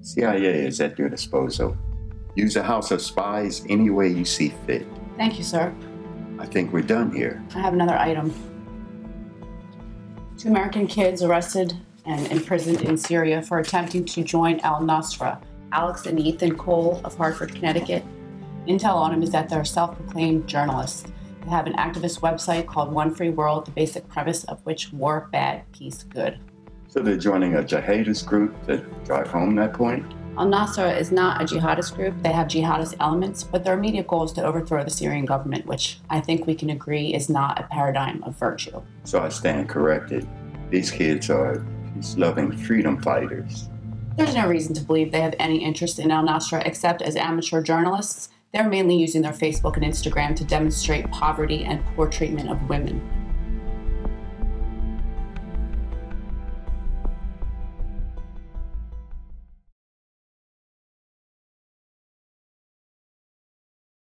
CIA is at your disposal. Use the House of Spies any way you see fit. Thank you, sir. I think we're done here. I have another item. 2 American kids arrested and imprisoned in Syria for attempting to join al-Nusra. Alex and Ethan Cole of Hartford, Connecticut. Intel on them is that they're self-proclaimed journalists. They have an activist website called One Free World, the basic premise of which war bad, peace good. So they're joining a jihadist group to drive home that point? Al-Nusra is not a jihadist group. They have jihadist elements, but their immediate goal is to overthrow the Syrian government, which I think we can agree is not a paradigm of virtue. So I stand corrected. These kids are peace-loving freedom fighters. There's no reason to believe they have any interest in al-Nusra except as amateur journalists. They're mainly using their Facebook and Instagram to demonstrate poverty and poor treatment of women.